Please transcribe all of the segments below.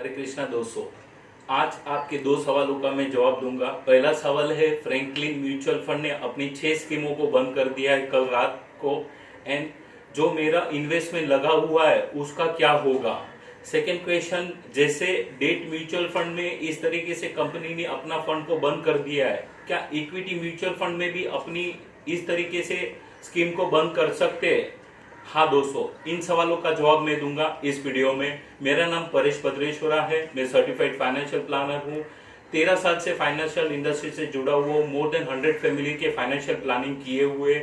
हरे कृष्णा दोस्तों, आज आपके दो सवालों का मैं जवाब दूंगा। पहला सवाल है, फ्रैंकलिन म्यूचुअल फंड ने अपनी 6 स्कीमों को बंद कर दिया है कल रात को, एंड जो मेरा इन्वेस्टमेंट लगा हुआ है उसका क्या होगा। सेकेंड क्वेश्चन, जैसे डेट म्यूचुअल फंड में इस तरीके से कंपनी ने अपना फंड को बंद कर दिया है, क्या इक्विटी म्यूचुअल फंड में भी अपनी इस तरीके से स्कीम को बंद कर सकते हैं? हाँ दोस्तों, इन सवालों का जवाब मैं दूंगा इस वीडियो में। मेरा नाम परेश भद्रेश्वरा है, मैं सर्टिफाइड फाइनेंशियल प्लानर हूँ। 13 साल से फाइनेंशियल इंडस्ट्री से जुड़ा हुआ हूँ, मोर देन 100 फैमिली के फाइनेंशियल प्लानिंग किए हुए।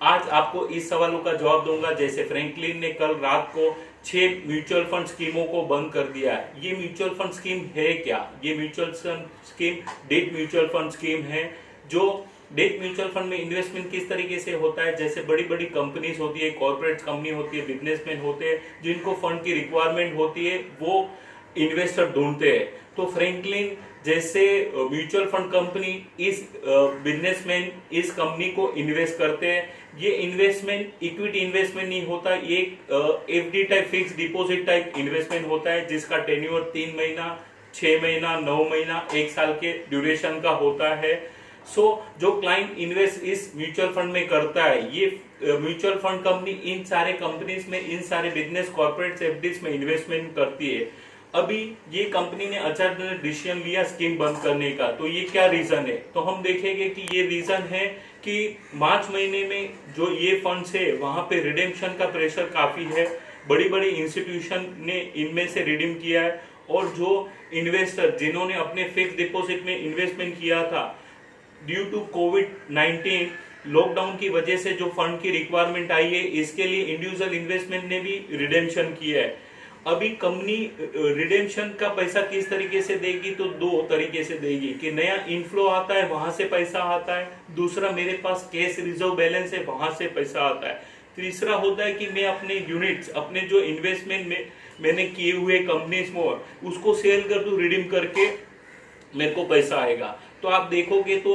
आज आपको इस सवालों का जवाब दूंगा, जैसे फ्रैंकलिन ने कल रात को 6 म्यूचुअल फंड स्कीमों को बंद कर दिया है। ये म्यूचुअल फंड स्कीम है क्या? ये mutual fund scheme debt mutual fund scheme है। जो डेट म्यूचुअल फंड में इन्वेस्टमेंट किस तरीके से होता है, जैसे बड़ी बड़ी कंपनीज होती है, कॉर्पोरेट कंपनी होती है, बिजनेसमैन होते हैं, जिनको फंड की रिक्वायरमेंट होती है वो इन्वेस्टर ढूंढते हैं। तो फ्रैंकलिन जैसे म्यूचुअल फंड कंपनी इस बिजनेसमैन इस कंपनी को इन्वेस्ट करते हैं। ये इन्वेस्टमेंट इक्विटी इन्वेस्टमेंट नहीं होता, ये FD type fix deposit type investment होता है, जिसका टेन्योर 3 महीना, 6 महीना, 9 महीना, 1 साल के ड्यूरेशन का होता है। जो क्लाइंट इन्वेस्ट इस म्यूचुअल फंड में करता है, ये म्यूचुअल फंड कंपनी इन सारे कंपनीज में, इन सारे बिजनेस कॉर्पोरेट एफडीज में इन्वेस्टमेंट करती है। अभी ये कंपनी ने अचानक डिसीजन लिया स्कीम बंद करने का, तो ये क्या रीजन है? तो हम देखेंगे कि ये रीजन है कि मार्च महीने में जो ये फंड्स है वहां पे रिडेम्पशन का प्रेशर काफी है। बड़ी बड़ी इंस्टीट्यूशन ने इनमें से रिडीम किया है, और जो इन्वेस्टर जिन्होंने अपने फिक्स डिपॉजिट में इन्वेस्टमेंट किया था, ड्यू टू कोविड-19 लॉकडाउन की वजह से जो फंड की रिक्वायरमेंट आई है, इसके लिए इंडिविजुअल इन्वेस्टमेंट ने भी रिडेम्पशन किया है। अभी कंपनी रिडेम्पशन का पैसा किस तरीके से देगी? तो 2 तरीके से देगी कि नया इनफ्लो आता है, वहां से पैसा आता है। दूसरा, मेरे पास कैश रिजर्व बैलेंस है, वहां से पैसा आता है। तीसरा होता है कि मैं अपने यूनिट्स, अपने जो इन्वेस्टमेंट में मैंने किए हुए कंपनीज में, उसको सेल कर दूं, रिडीम करके मेरे को पैसा आएगा। तो आप देखोगे तो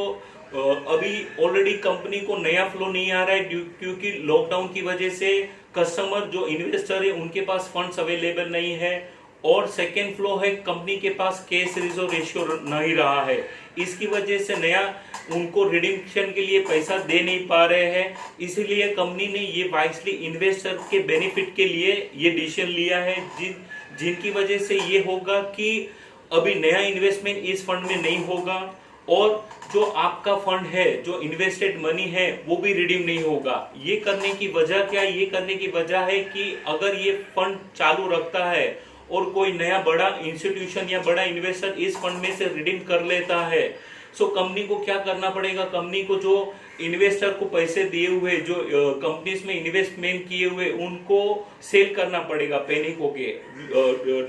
अभी ऑलरेडी कंपनी को नया फ्लो नहीं आ रहा है, क्योंकि लॉकडाउन की वजह से कस्टमर जो इन्वेस्टर है उनके पास फंड्स अवेलेबल नहीं है। और सेकेंड फ्लो है, कंपनी के पास कैश रिजर्व रेशियो नहीं रहा है, इसकी वजह से नया उनको रिडीम्पशन के लिए पैसा दे नहीं पा रहे हैं। इसीलिए कंपनी ने ये वाइसली इन्वेस्टर के बेनिफिट के लिए ये डिसीजन लिया है, जिनकी वजह से ये होगा कि अभी नया इन्वेस्टमेंट इस फंड में नहीं होगा, और जो आपका फंड है, जो इन्वेस्टेड मनी है, वो भी रिडीम नहीं होगा। ये करने की वजह क्या है? ये करने की वजह है कि अगर ये फंड चालू रखता है और कोई नया बड़ा इंस्टीट्यूशन या बड़ा इन्वेस्टर इस फंड में से रिडीम कर लेता है, सो कंपनी को क्या करना पड़ेगा? कंपनी को जो इन्वेस्टर को पैसे दिए हुए, जो कंपनीज में इन्वेस्टमेंट किए हुए, उनको सेल करना पड़ेगा, पैनिक होके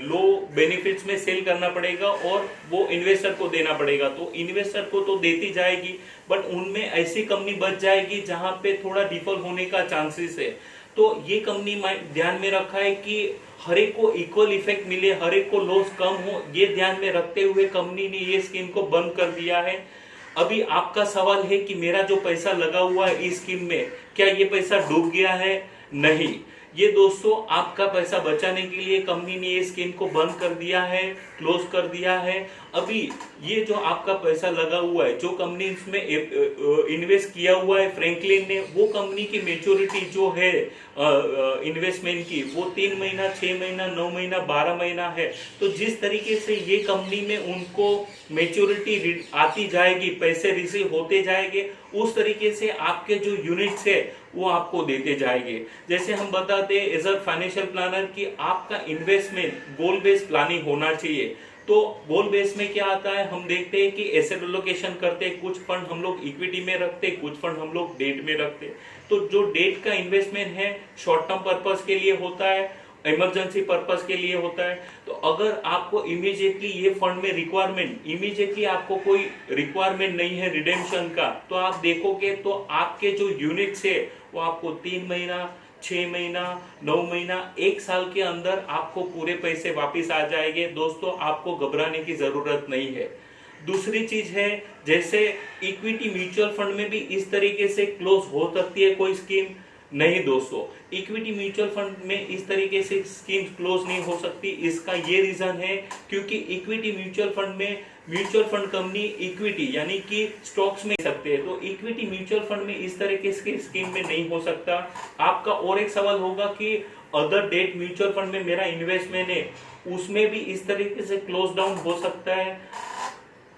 लो बेनिफिट्स में सेल करना पड़ेगा, और वो इन्वेस्टर को देना पड़ेगा। तो इन्वेस्टर को तो देती जाएगी, बट उनमें ऐसी कंपनी बच जाएगी जहां पे थोड़ा डिफॉल्ट होने का चांसेस है। तो ये कंपनी ध्यान में रखा है कि हर एक को इक्वल इफेक्ट मिले, हर एक को लॉस कम हो, ये ध्यान में रखते हुए कंपनी ने ये स्कीम को बंद कर दिया है। अभी आपका सवाल है कि मेरा जो पैसा लगा हुआ है इस स्कीम में, क्या ये पैसा डूब गया है? नहीं, ये दोस्तों आपका पैसा बचाने के लिए कंपनी ने ये स्कीम को बंद कर दिया है, क्लोज कर दिया है। अभी ये जो आपका पैसा लगा हुआ है, जो कंपनी इसमें इन्वेस्ट किया हुआ है फ्रैंकलिन ने, वो कंपनी की मेच्योरिटी जो है इन्वेस्टमेंट की, वो 3 महीना, 6 महीना, 9 महीना, 12 महीना है। तो जिस तरीके से ये कंपनी में उनको मेच्योरिटी आती जाएगी, पैसे रिसीव होते जाएंगे, उस तरीके से आपके जो यूनिट्स है वो आपको देते जाएंगे। जैसे हम बताते हैं एज अ फाइनेंशियल प्लानर कि आपका इन्वेस्टमेंट गोल बेस्ड प्लानिंग होना चाहिए। तो गोल बेस में क्या आता है? हम देखते हैं कि एसेट एलोकेशन करते हैं, कुछ फंड हम लोग इक्विटी में रखते हैं, कुछ फंड हम लोग डेट में रखते हैं। तो जो डेट का इन्वेस्टमेंट है शॉर्ट टर्म पर्पस के लिए होता है, इमरजेंसी पर्पस के लिए होता है। तो अगर आपको इमीडिएटली ये फंड में इमीडिएटली आपको कोई रिक्वायरमेंट नहीं है रिडेम्पशन का, तो आप देखोगे तो आपके जो यूनिट्स है वो आपको 3 महीना, 6 महीना, 9 महीना, 1 साल के अंदर आपको पूरे पैसे वापस आ जाएंगे। दोस्तों, आपको घबराने की जरूरत नहीं है। दूसरी चीज है, जैसे इक्विटी म्यूचुअल फंड में भी इस तरीके से क्लोज हो सकती है कोई स्कीम, नहीं दोस्तों, इक्विटी म्यूचुअल फंड में इस तरीके से स्कीम क्लोज नहीं हो सकती। इसका ये रीजन है क्योंकि इक्विटी म्यूचुअल फंड में म्यूचुअल फंड कंपनी इक्विटी यानी कि स्टॉक्स में सकते हैं, तो इक्विटी म्यूचुअल फंड में इस तरीके के स्कीम में नहीं हो सकता। आपका और एक सवाल होगा कि अदर डेट म्यूचुअल फंड में मेरा इन्वेस्टमेंट है, उसमें भी इस तरीके से क्लोज डाउन हो सकता है।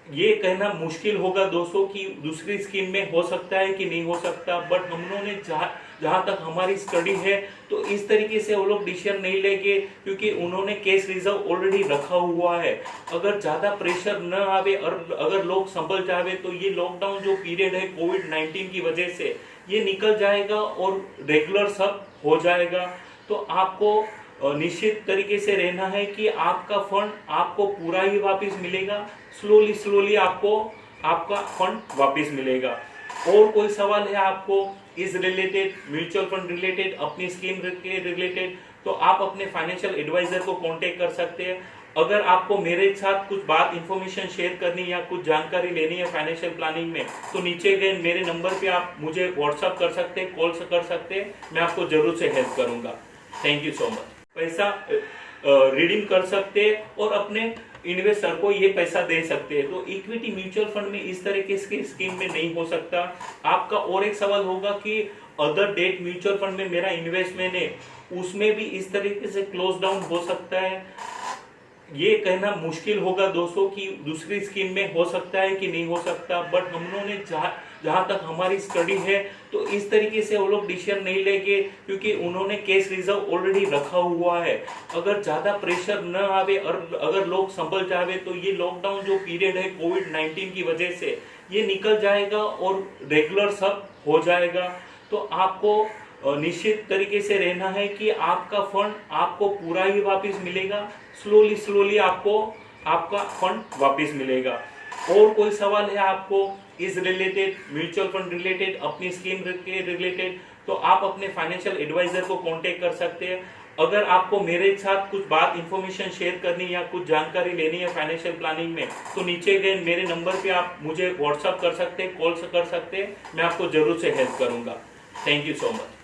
ये कहना मुश्किल होगा दोस्तों कि दूसरी स्कीम में हो सकता है कि नहीं हो सकता, बट हम लोगों ने जहां तक हमारी स्टडी है तो इस तरीके से वो लोग डिसीजन नहीं लेंगे क्योंकि उन्होंने कैश रिजर्व ऑलरेडी रखा हुआ है। अगर ज्यादा प्रेशर न आवे और अगर लोग संभल जावे तो ये लॉकडाउन जो पीरियड है कोविड-19 की वजह से ये निकल जाएगा और रेगुलर सब हो जाएगा। तो आपको निश्चित तरीके से रहना है कि आपका फंड आपको पूरा ही वापस मिलेगा, स्लोली आपको आपका फंड वापस मिलेगा। और कोई सवाल है आपको इस रिलेटेड, म्यूचुअल फंड रिलेटेड, अपनी स्कीम के रिलेटेड, तो आप अपने फाइनेंशियल एडवाइजर को कांटेक्ट कर सकते हैं। अगर आपको मेरे साथ कुछ बात इंफॉर्मेशन शेयर करनी या कुछ जानकारी लेनी है फाइनेंशियल प्लानिंग में, तो नीचे गए मेरे नंबर पे आप मुझे व्हाट्सअप कर सकते हैं, कॉल कर सकते हैं, मैं आपको जरूर से हेल्प करूंगा। Thank you so much. पैसा रिडीम कर सकते हैं और अपने इन्वेस्टर को ये पैसा दे सकते हैं। तो इक्विटी म्यूचुअल फंड में इस तरह के स्कीम में नहीं हो सकता। आपका और एक सवाल होगा कि अदर डेट म्यूचुअल फंड में मेरा इन्वेस्टमेंट है, उसमें भी इस तरीके से क्लोज डाउन हो सकता है। ये कहना मुश्किल होगा दोस्तों कि दूसरी स्कीम में हो सकता है कि नहीं हो सकता, बट हम लोगों ने जहां तक हमारी स्टडी है तो इस तरीके से वो लोग डिसीजन नहीं लेंगे क्योंकि उन्होंने कैश रिजर्व ऑलरेडी रखा हुआ है। अगर ज्यादा प्रेशर न आवे और अगर लोग संभल जावे तो ये लॉकडाउन जो पीरियड है कोविड-19 की वजह से ये निकल जाएगा और रेगुलर सब हो जाएगा। तो आपको निश्चित तरीके से रहना है कि आपका फंड आपको पूरा ही वापस मिलेगा, स्लोली आपको आपका फंड वापस मिलेगा। और कोई सवाल है आपको इस रिलेटेड, म्यूचुअल फंड रिलेटेड, अपनी स्कीम के रिलेटेड, तो आप अपने फाइनेंशियल एडवाइजर को कांटेक्ट कर सकते हैं। अगर आपको मेरे साथ कुछ बात इंफॉर्मेशन शेयर करनी या कुछ जानकारी लेनी है फाइनेंशियल प्लानिंग में, तो नीचे गए मेरे नंबर पे आप मुझे व्हाट्सअप कर सकते हैं, कॉल कर सकते हैं, मैं आपको जरूर से हेल्प करूंगा। Thank you so much.